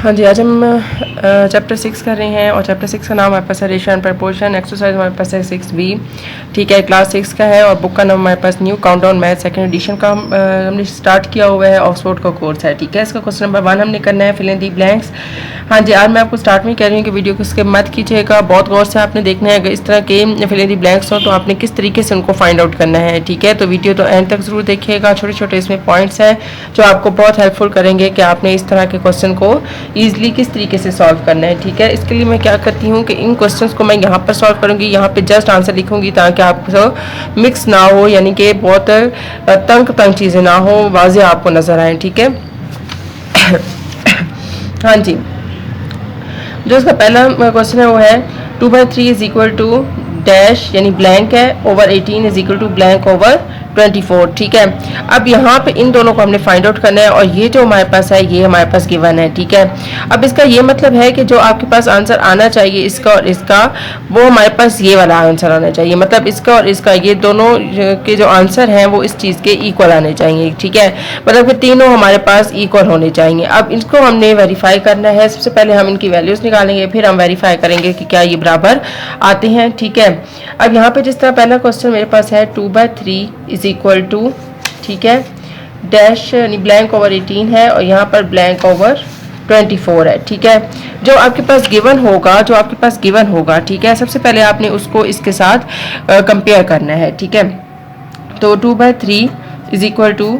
हाँ जी, आज हम चैप्टर 6 कर रहे हैं और चैप्टर 6 का नाम हमारे पास है रेशियो एंड प्रपोर्शन। एक्सरसाइज हमारे पास है 6B, ठीक है, क्लास 6 का है और बुक का नाम हमारे पास new countdown math second edition का हमने स्टार्ट किया हुआ है, ऑक्सफोर्ड का कोर्स है, ठीक है। इसका क्वेश्चन नंबर 1 हमने करना है, फिल इन दी ब्लैंक्स। हाँ जी, आज मैं आपको स्टार्ट में कह रही हूँ कि वीडियो को स्किप मत कीजिएगा, बहुत गौर से आपने देखना है। अगर इस तरह के फिल इन दी ब्लैंक्स हो तो आपने किस तरीके से उनको फाइंड आउट करना है, ठीक है। तो वीडियो तो एंड तक जरूर देखिएगा, छोटे छोटे इसमें पॉइंट्स हैं जो आपको बहुत हेल्पफुल करेंगे कि आपने इस तरह के क्वेश्चन को ईजिली किस तरीके से सॉल्व करना है, ठीक है। इसके लिए मैं क्या करती हूँ कि इन क्वेश्चंस को मैं यहाँ पर सॉल्व करूँगी, यहाँ पे जस्ट आंसर लिखूँगी ताकि आपको मिक्स ना हो, यानी कि बहुत तंग चीज़ें ना हो, वाज़ेह आपको नज़र आए, ठीक है। हाँ जी, जो इसका पहला क्वेश्चन है वो है 2/3 इज इक्वल टू डैश, यानी ब्लैंक है, over 18 is equal to blank over 24, ठीक है। अब यहाँ पे इन दोनों को हमने फाइंड आउट करना है और ये जो हमारे पास है ये हमारे पास गिवन है, ठीक है। अब इसका ये मतलब है कि जो आपके पास आंसर आना चाहिए इसका और इसका, वो हमारे पास ये वाला आंसर आना चाहिए, मतलब इसका और इसका, ये दोनों के जो आंसर हैं वो इस चीज़ के इक्वल आने चाहिए, ठीक है। मतलब कि तीनों हमारे पास इक्वल होने चाहिए। अब इसको हमने वेरीफाई करना है। सबसे पहले हम इनकी वैल्यूज़ निकालेंगे, फिर हम वेरीफाई करेंगे कि क्या ये बराबर आते हैं, ठीक है। अब यहाँ पे जिस तरह पहला क्वेश्चन मेरे पास है 2/3 इज इक्वल टू, ठीक है, डैश यानी ब्लैंक ओवर 18 है और यहाँ पर ब्लैंक ओवर 24 है, ठीक है। जो आपके पास गिवन होगा, ठीक है, सबसे पहले आपने उसको इसके साथ कंपेयर करना है, ठीक है। तो 2/3 is equal to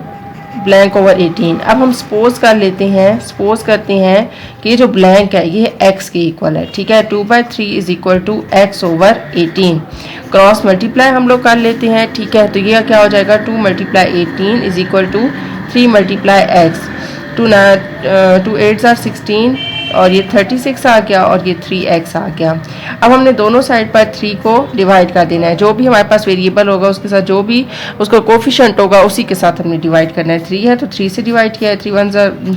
blank over 18। अब हम सपोज करते हैं कि ये जो ब्लैंक है ये x के इक्वल है, ठीक है। 2/3 is equal to x over 18, cross multiply हम लोग कर लेते हैं, ठीक है। तो ये क्या हो जाएगा, 2 multiply 18 is equal to 3 multiply x, 2 8 are 16 और ये 36 आ गया और ये 3x आ गया। अब हमने दोनों साइड पर 3 को डिवाइड कर देना है, जो भी हमारे पास वेरिएबल होगा उसके साथ जो भी उसका कोफिशिएंट होगा उसी के साथ हमने डिवाइड करना है। 3 है तो 3 से डिवाइड किया है, 3 1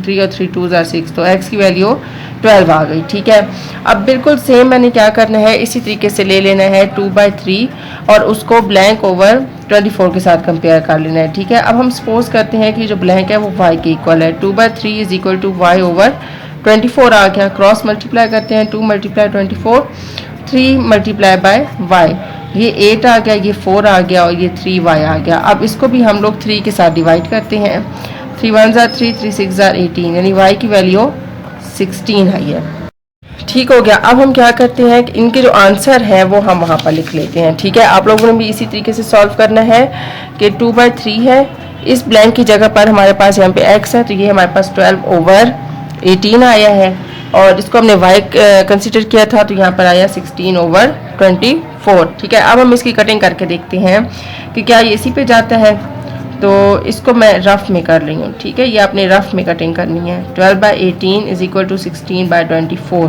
3 और 3 2 6, तो x की वैल्यू 12 आ गई, ठीक है। अब बिल्कुल सेम मैंने क्या करना है, इसी तरीके से ले लेना है 2/3 और उसको ब्लैंक ओवर 24 के साथ कंपेयर कर लेना है, ठीक है। अब हम सपोज करते हैं कि जो ब्लैंक है वो y के इक्वल है, 2/3 is equal to y over 24 आ गया। क्रॉस मल्टीप्लाई करते हैं, 2 मल्टीप्लाई 24, 3 मल्टीप्लाई बाय y, ये 8 आ गया, ये 4 आ गया और ये 3y आ गया। अब इसको भी हम लोग 3 के साथ डिवाइड करते हैं, 3 1 are 3, 3 6 are 18, यानी y की वैल्यू 16 है, ठीक हो गया। अब हम क्या करते हैं कि इनके जो आंसर हैं वो हम वहाँ पर लिख लेते हैं, ठीक है। आप लोगों ने भी इसी तरीके से सॉल्व करना है कि 2/3 है, इस ब्लैंक की जगह पर हमारे पास यहाँ पे x है, तो ये हमारे पास 12 ओवर 18 आया है और इसको हमने y कंसिडर किया था तो यहाँ पर आया 16 ओवर 24, ठीक है। अब हम इसकी कटिंग करके देखते हैं कि क्या ये इसी पे जाता है, तो इसको मैं रफ में कर रही हूँ, ठीक है। ये आपने रफ में कटिंग करनी है। 12/18 इज इक्वल टू 16/24,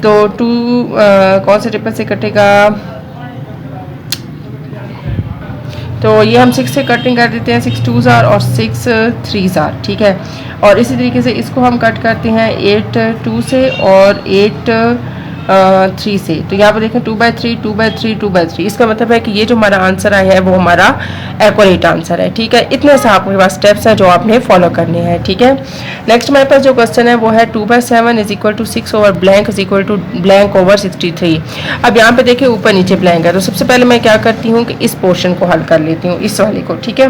तो 2 कौन से ट्रिपल से कटेगा, तो ये हम 6 से कटिंग कर देते हैं, 6 2s are और 6 3s are, ठीक है। और इसी तरीके से इसको हम कट करते हैं 8 2 से और 8 3 से। तो यहाँ पर देखें 2/3 2/3 2/3, इसका मतलब है कि ये जो हमारा आंसर आया है वो हमारा एक्यूरेट आंसर है, ठीक है। इतने से आपके पास स्टेप्स हैं जो आपने फॉलो करने हैं, ठीक है। नेक्स्ट हमारे पास जो क्वेश्चन है वो है 2/7 is equal to 6 over blank is equal to blank over 63। अब यहाँ पे देखिए ऊपर नीचे ब्लैंक है, तो सबसे पहले मैं क्या करती हूँ कि इस पोर्शन को हल कर लेती हूँ, इस वाले को, ठीक है।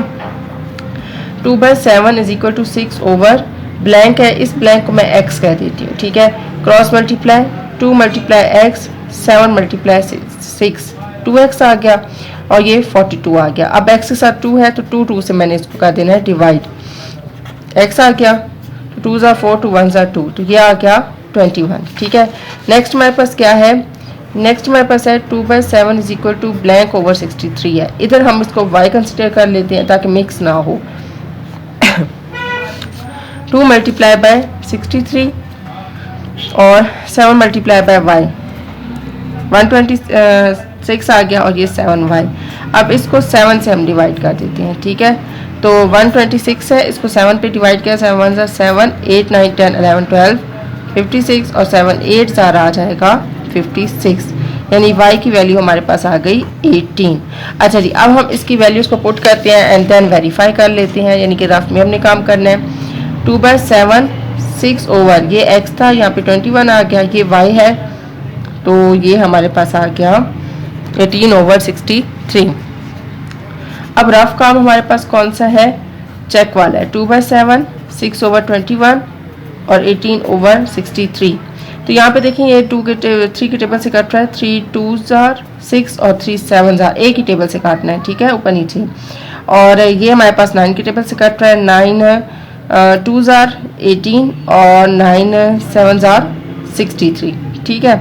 2/7 is equal to 6 over blank है, इस ब्लैंक को मैं x कह देती हूँ, ठीक है। Cross multiply, 2 multiply x, 7 multiply 6, 2x आ गया और ये 42 आ गया। अब x के साथ 2 है तो 2 से मैंने इसको कर देना है डिवाइड, x आ गया, 2s are 4, 2 1s are 2, तो ये आ गया 21, ठीक है। नेक्स्ट हमारे पास क्या है, नेक्स्ट हमारे पास है 2/7 is equal to blank over 63 है। इधर हम इसको y कंसिडर कर लेते हैं ताकि मिक्स ना हो। 2 मल्टीप्लाई बाय 63 और 7 मल्टीप्लाई बाय y, 126 आ गया और ये 7y। अब इसको 7 से हम डिवाइड कर देते हैं, ठीक है। तो 126 है, इसको 7 पे डिवाइड किया, 7 1 7, 8 9 10 11 12 56 और 7 8 आ जाएगा 56, यानी y की वैल्यू हमारे पास आ गई 18। अच्छा जी, अब हम इसकी वैल्यूज को पुट करते हैं एंड देन वेरीफाई कर लेते हैं, यानी कि रफ में हमने काम करना है। 2/7 6 ओवर ये x था, यहाँ पे 21 आ गया, ये y है, तो ये हमारे पास आ गया 18 ओवर 63। अब रफ काम हमारे पास कौन सा है, चेक वाला है, 2/7, 6 ओवर 21 और 18 ओवर 63। तो यहाँ पे देखें ये 3 के टेबल से कट रहा है, 3 2s are 6 और 3 7s are, एक ही टेबल से काटना है, ठीक है, ऊपर नीचे। और ये हमारे पास 9 के टेबल से कट रहा है, 9 2s are 18 और 9 7s are 63, ठीक है।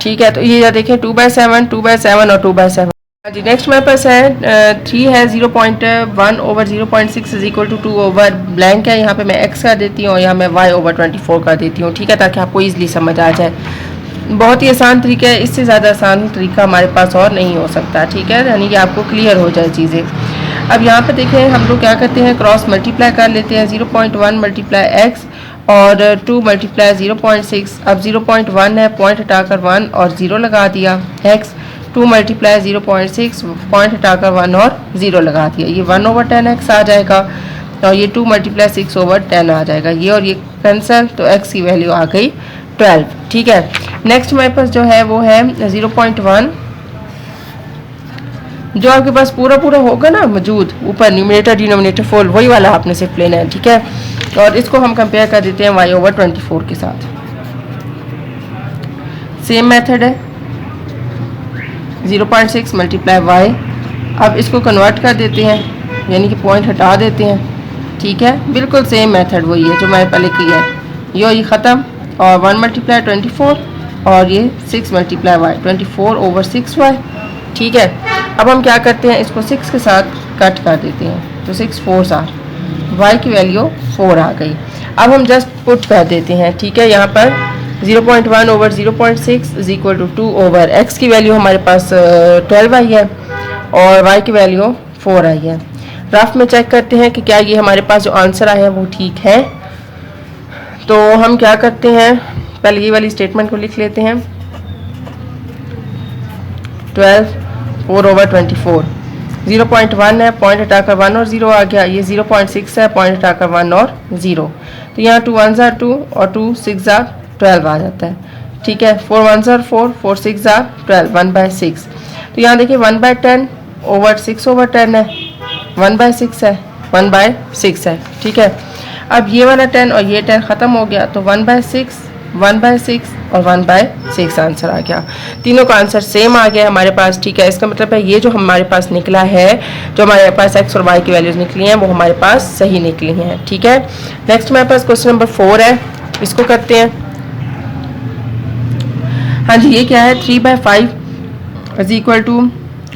ठीक है, तो ये देखें 2/7, 2/7 और 2/7। जी नेक्स्ट मेरे पास है 3 है, 0.1 over 0.6 is equal to 2 over blank है, यहाँ पे मैं x का देती हूँ और यहाँ मैं y ओवर 24 का देती हूँ, ठीक है, ताकि आपको ईजिली समझ आ जाए। बहुत ही आसान तरीका है, इससे ज़्यादा आसान तरीका हमारे पास और नहीं हो सकता, ठीक है, यानी कि आपको क्लियर हो जाए चीज़ें। अब यहाँ पे देखें हम लोग क्या करते हैं, क्रॉस मल्टीप्लाई कर लेते हैं, 0.1 मल्टीप्लाई x और 2 मल्टीप्लाई 0.6। अब 0.1 है, पॉइंट हटाकर 1 और 0 लगा दिया, x 2 मल्टीप्लाई 0.6, पॉइंट हटाकर 1 और 0 लगा दिया, ये 1 ओवर 10x आ जाएगा और ये 2 मल्टीप्लाई 6 ओवर 10 आ जाएगा, ये और ये कैंसिल, तो x की वैल्यू आ गई 12, ठीक है। नेक्स्ट मेरे पास जो है वो है 0.1, जो आपके पास पूरा पूरा होगा ना मौजूद ऊपर न्यूमरेटर डिनोमिनेटर फुल, वही वाला आपने सिर्फ लेना है, ठीक है। और इसको हम कंपेयर कर देते हैं y ओवर 24 के साथ, सेम मेथड है, 0.6 मल्टीप्लाई y। अब इसको कन्वर्ट कर देते हैं, यानी कि पॉइंट हटा देते हैं, ठीक है, बिल्कुल सेम मेथड वही है जो मैंने पहले किया है, ये ख़त्म। और 1 मल्टीप्लाई 24 और ये 6 मल्टीप्लाई y, 24 ओवर 6y, ठीक है। अब हम क्या करते हैं, इसको 6 के साथ कट कर देते हैं, तो 6 4s are, y की वैल्यू 4 आ गई। अब हम जस्ट पुट कर देते हैं, ठीक है, यहाँ पर 0.1 over 0.6 is equal to 2 over x की वैल्यू हमारे पास 12 आई है और y की वैल्यू 4 आई है। रफ में चेक करते हैं कि क्या ये हमारे पास जो आंसर आया है वो ठीक है। तो हम क्या करते हैं, पहले ये वाली स्टेटमेंट को लिख लेते हैं, 12 4 ओवर 24, 0.1 है, पॉइंट हटाकर 1 और 0 आ गया, ये 0.6 है, पॉइंट हटाकर 1 और 0, तो यहाँ 2 1s are 2 और 2 6s are 12 आ जाता है, ठीक है। 4 1s are 4, 4 6s are 12, 1/6। तो यहाँ देखिए 1/10 ओवर 6 ओवर 10 है, 1/6 है, 1/6 है, ठीक है। अब ये वाला 10 और ये 10 ख़त्म हो गया, तो 1/6, 1/6 और 1/6 आंसर आ गया। तीनों का आंसर सेम आ गया हमारे पास, ठीक है। इसका मतलब है ये जो हमारे पास निकला है, जो हमारे पास x और y की वैल्यूज़ निकली हैं वो हमारे पास सही निकली हैं, ठीक है। नेक्स्ट हमारे पास क्वेश्चन नंबर 4 है, इसको करते हैं। हाँ जी, ये क्या है, 3/5 is equal to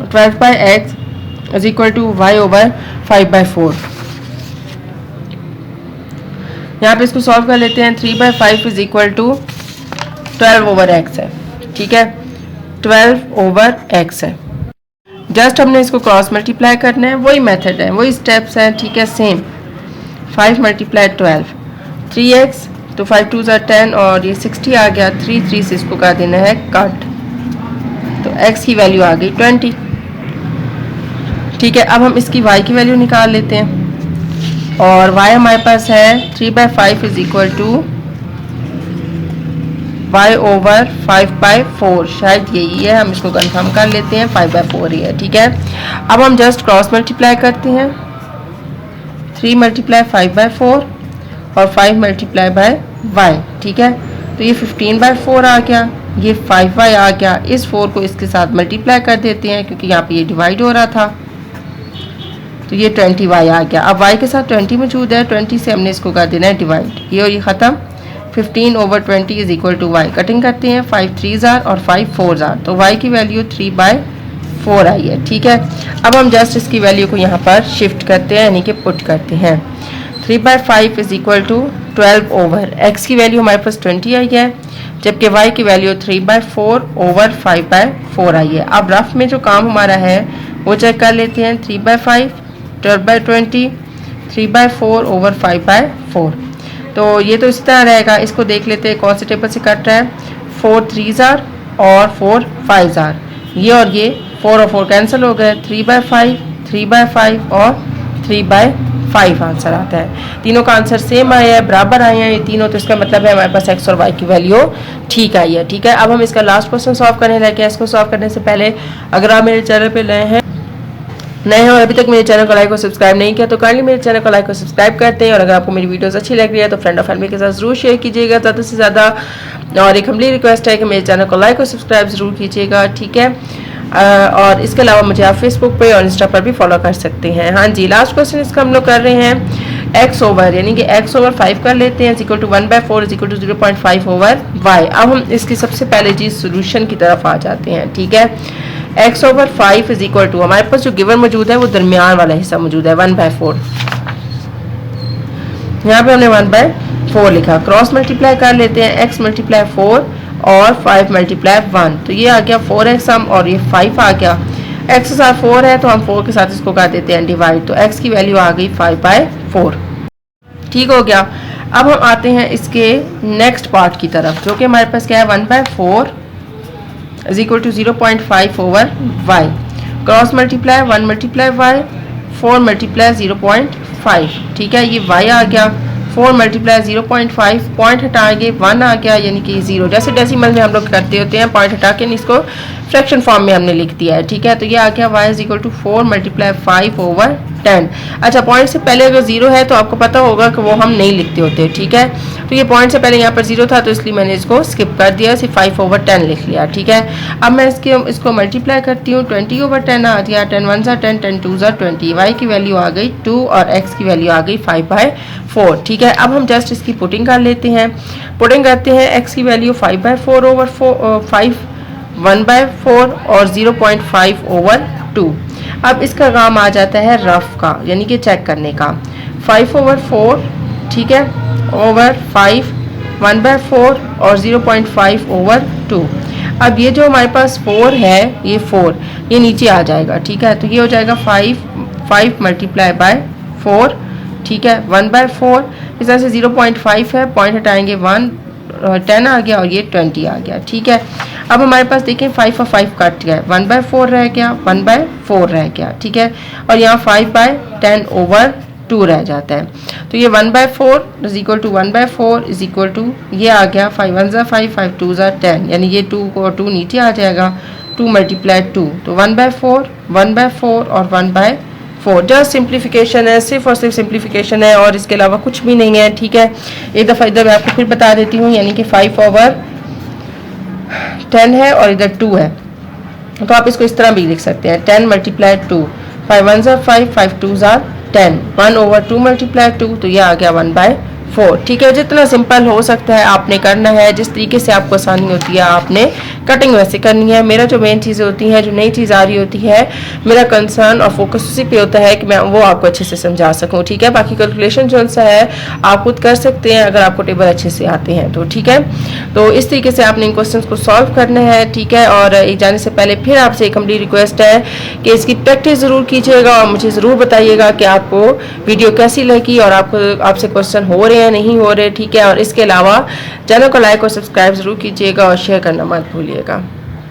12/x is equal to y over 5/4। यहाँ पे इसको सॉल्व कर लेते हैं। 3/5 is equal to 12 over x है, ठीक है, 12 ओवर x है। जस्ट हमने इसको क्रॉस मल्टीप्लाई करना है, वही मेथड है, वही स्टेप्स हैं, ठीक है, सेम। 5 मल्टीप्लाई 12, 3x, तो 5 2s are 10 और ये 60 आ गया, 3 से इसको कर देना है कट, तो x की वैल्यू आ गई 20, ठीक है। अब हम इसकी y की वैल्यू निकाल लेते हैं और y हमारे पास है 3/5 is equal to y over 5/4, शायद यही है, हम इसको कंफर्म कर लेते हैं, 5/4 ही है, ठीक है। अब हम जस्ट क्रॉस मल्टीप्लाई करते हैं, 3 मल्टीप्लाई 5/4 और 5 मल्टीप्लाई बाय y, ठीक है, तो ये 15/4 आ गया, ये 5y आ गया। इस 4 को इसके साथ मल्टीप्लाई कर देते हैं क्योंकि यहाँ पे ये डिवाइड हो रहा था, तो ये 20y आ गया। अब y के साथ 20 मौजूद है, 20 से हमने इसको कर देना है डिवाइड, ये और ये ख़त्म। 15 over 20 is equal to y, cutting करते हैं, 5 3s are और 5 4s are, तो y की वैल्यू 3/4 आई है, ठीक है। अब हम जस्ट इसकी वैल्यू को यहाँ पर शिफ्ट करते हैं, यानी कि पुट करते हैं। 3/5 is equal to 12 over x की वैल्यू हमारे पास 20 आई है, जबकि y की वैल्यू 3/4 ओवर 5/4 आई है। अब रफ में जो काम हमारा है वो चेक कर लेते हैं। 3/5, 12/20, 3/4 ओवर 5/4, तो ये तो इस तरह रहेगा। इसको देख लेते हैं कौन से टेबल से कट रहा है। 4 3s are और 4 5s are, ये और ये 4 और 4 कैंसिल हो गए, 3/5, 3/5 और 3/5 5 आंसर आता है। तीनों का आंसर सेम आया है, बराबर आए हैं ये तीनों, तो इसका मतलब है हमारे पास एक्स और वाई की वैल्यू ठीक आई है। ठीक है, अब हम इसका लास्ट क्वेश्चन सॉल्व करने लगे हैं। इसको सॉल्व करने से पहले अगर आप मेरे चैनल पे नए हैं और अभी तक मेरे चैनल को लाइक और सब्सक्राइब नहीं किया तो काइंडली मेरे चैनल को लाइक और सब्सक्राइब करते हैं। और अगर आपको मेरी वीडियोस अच्छी लग रही है तो फ्रेंड और फैमिली के साथ जरूर शेयर कीजिएगा ज़्यादा से ज़्यादा। और एक हम्बली रिक्वेस्ट है कि मेरे चैनल को लाइक और सब्सक्राइब जरूर कीजिएगा। ठीक है, और इसके अलावा मुझे आप फेसबुक पे और इंस्टा पर भी फॉलो कर सकते हैं। हाँ जी, लास्ट क्वेश्चन इसका हम लोग कर रहे हैं एक्स ओवर, यानी कि एक्स ओवर 5 कर लेते हैं equal to 1/4 equal to 0.5 over y. अब हम इसकी सबसे पहले चीज़ सोल्यूशन की तरफ आ जाते हैं। ठीक है, x over 5 is equal to, हमारे पास जो गिवन मौजूद है वो दरमियान वाला हिस्सा मौजूद है 1/4, यहाँ पे हमने 1/4 लिखा। क्रॉस मल्टीप्लाई कर लेते हैं, x मल्टीप्लाई 4 और 5 मल्टीप्लाई 1, तो ये आ गया 4x हम, और ये 5 आ गया। x के साथ 4 है तो हम 4 के साथ इसको कर देते हैं डिवाइड, तो x की वैल्यू आ गई 5/4। ठीक हो गया। अब हम आते हैं इसके नेक्स्ट पार्ट की तरफ, जो कि हमारे पास क्या है 1/4 is equal to 0.5 over y। Cross multiply 1 multiply y, 4 multiply 0.5। ठीक है, ये y आ गया, 4 मल्टीप्लाई 0.5, पॉइंट हटाएंगे 1 आ गया, यानी कि 0। जैसे डेसिमल में हम लोग करते होते हैं, पॉइंट हटा के इसको फ्रैक्शन फॉर्म में हमने लिख दिया है। ठीक है, तो ये आ गया y is equal to 4 multiply 5 over 10। अच्छा, पॉइंट से पहले अगर 0 है तो आपको पता होगा कि वो हम नहीं लिखते होते। ठीक है, तो ये पॉइंट से पहले यहाँ पर 0 था तो इसलिए मैंने इसको स्किप कर दिया, सिर्फ 5 ओवर 10 लिख लिया। ठीक है, अब मैं इसको मल्टीप्लाई करती हूँ, 20 ओवर 10 आ गया, 10 1 ज़ा 10, 10 2 ज़ा 20, y की वैल्यू आ गई 2 और x की वैल्यू आ गई 5/4। ठीक है, अब हम जस्ट इसकी पुटिंग कर लेते हैं। पुटिंग करते हैं, x की वैल्यू 5/4 ओवर 5, 1/4 और 0.5 ओवर 2। अब इसका काम आ जाता है रफ का, यानी कि चेक करने का। 5 ओवर 4, ठीक है, ओवर 5, 1/4 और 0.5 ओवर 2। अब ये जो हमारे पास 4 है, ये 4 ये नीचे आ जाएगा। ठीक है, तो ये हो जाएगा 5 मल्टीप्लाई बाय 4। ठीक है, 1/4, इस तरह से 0.5 है, पॉइंट हटाएंगे 1, 10 आ गया और ये 20 आ गया। ठीक है, अब हमारे पास देखें 5 और 5 कट गया, 1/4 रह गया, 1/4 रह गया। ठीक है, और यहाँ 5/10 ओवर 2 रह जाता है, तो ये 1/4 is equal to 1/4 is equal to ये आ गया 5 1 ज़ा 5, 5 2 ज़ा 10, यानी ये 2 और 2 नीचे आ जाएगा, 2 मल्टीप्लाई 2, तो 1/4 1/4 और 1/4। जस्ट सिंप्लीफिकेशन है, सिर्फ और सिर्फ सिंप्लीफिकेशन है और इसके अलावा कुछ भी नहीं है। ठीक है, एक दफ़ा इधर मैं आपको फिर बता देती हूँ, यानी कि 5 ओवर 10 है और इधर 2 है, तो आप इसको इस तरह भी लिख सकते हैं, 10 मल्टीप्लाई 2, 5 1 ज़ा 5, 5 2 ज़ा 10, 1 ओवर 2 मल्टीप्लाई 2, तो ये आ गया 1/4। ठीक है, जितना सिंपल हो सकता है आपने करना है, जिस तरीके से आपको आसानी होती है आपने कटिंग वैसे करनी है। मेरा जो मेन चीज़ें होती हैं, जो नई चीज़ आ रही होती है, मेरा कंसर्न और फोकस उसी पे होता है कि मैं वो आपको अच्छे से समझा सकूं। ठीक है, बाकी कैलकुलेशन जो सा है आप खुद कर सकते हैं अगर आपको टेबल अच्छे से आते हैं तो। ठीक है, तो इस तरीके से आपने इन क्वेश्चन को सॉल्व करना है। ठीक है, और एक जाने से पहले फिर आपसे एक हम्बली रिक्वेस्ट है कि इसकी प्रैक्टिस ज़रूर कीजिएगा और मुझे ज़रूर बताइएगा कि आपको वीडियो कैसी लगी और आपसे क्वेश्चन हो रहे हैं नहीं हो रहे। ठीक है, और इसके अलावा चैनल को लाइक और सब्सक्राइब ज़रूर कीजिएगा और शेयर करना मत भूलिएगा।